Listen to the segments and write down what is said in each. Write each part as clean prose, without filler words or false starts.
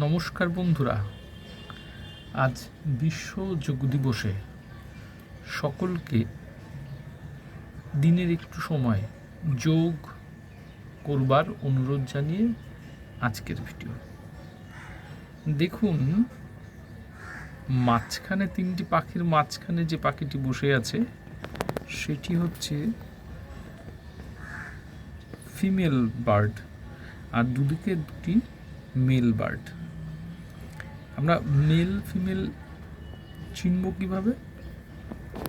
নমস্কার বন্ধুরা, আজ বিশ্ব যোগ দিবসে সকলকে দিনের একটু সময় যোগ করবার অনুরোধ জানিয়ে আজকের ভিডিও। দেখুন, মাঝখানে তিনটি পাখির মাঝখানে যে পাখিটি বসে আছে সেটি হচ্ছে ফিমেল বার্ড, আর দুদিকে দুটি মেল বার্ড। আমরা মেল ফিমেল চিনব কীভাবে?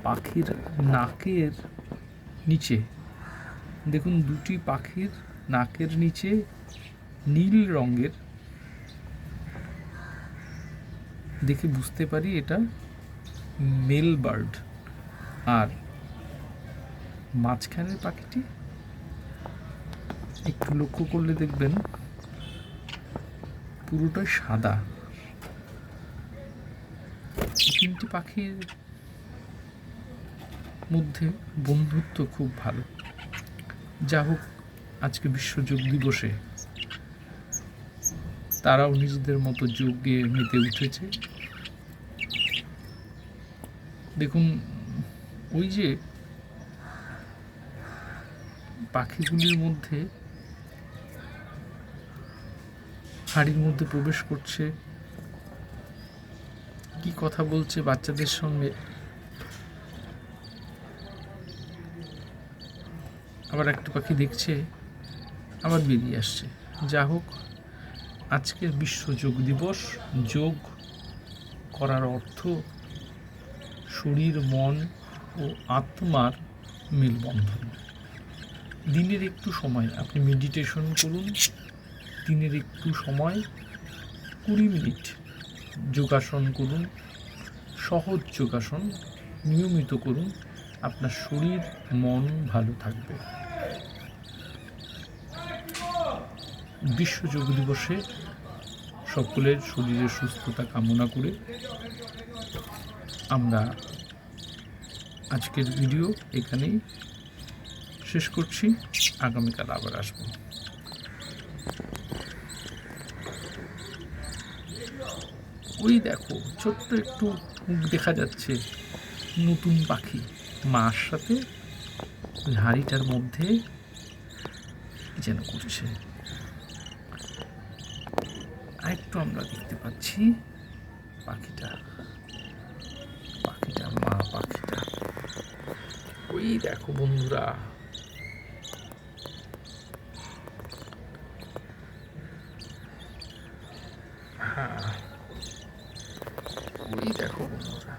পাখির নাকের নিচে দেখুন, দুটি পাখির নাকের নিচে নীল রঙের, দেখে বুঝতে পারি এটা মেল বার্ড। আর মাঝখানের পাখিটি একটু লক্ষ্য করলে দেখবেন পুরোটাই সাদা। তিনটি পাখির মধ্যে বন্ধুত্ব খুব ভালো। যা হোক, আজকে বিশ্ব যোগ দিবসে তারাও নিজেদের মতো যোগে মেতে উঠেছে। দেখুন, ওই যে পাখিগুলির মধ্যে হাড়ির মধ্যে প্রবেশ করছে, কি কথা বলছে বাচ্চাদের সঙ্গে, আবার একটা পাখি দেখছে, আবার বেরিয়ে আসছে। যা হোক, আজকের বিশ্ব যোগ দিবস। যোগ করার অর্থ শরীর, মন ও আত্মার মেলবন্ধন। দিনের একটু সময় আপনি মেডিটেশন করুন। দিনের একটু সময় 20 মিনিট যোগাসন করুন। সহজ যোগাসন নিয়মিত করুন, আপনার শরীর মন ভালো থাকবে। বিশ্ব যোগ দিবসে সকলের শরীরের সুস্থতা কামনা করে আমরা আজকের ভিডিও এখানেই শেষ করছি। আগামীকাল আবার আসব। ওই দেখো, ছোট্ট একটু মুখ দেখা যাচ্ছে, নতুন পাখি মার সাথে ওই হাঁড়িটার মধ্যে যেন করছে। আরেকটু আমরা দেখতে পাচ্ছি পাখিটা, মা পাখিটা। ওই দেখো বন্ধুরা, হ্যাঁ, ওই দেখো বন্ধুরা,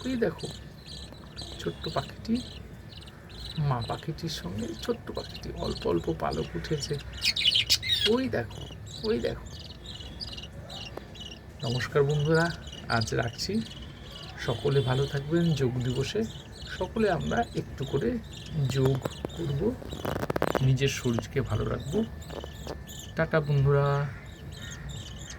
ওই দেখো ছোট্ট পাখিটি, মা পাখিটির সঙ্গে ছোট্ট পাখিটি অল্প অল্প পালক উঠেছে। ওই দেখো, ওই দেখো। নমস্কার বন্ধুরা, আজ রাখছি। সকলে ভালো থাকবেন। যোগ দিবসে সকলে আমরা একটু করে যোগ করব, নিজের শরীরকে ভালো রাখবো। টাটা বন্ধুরা।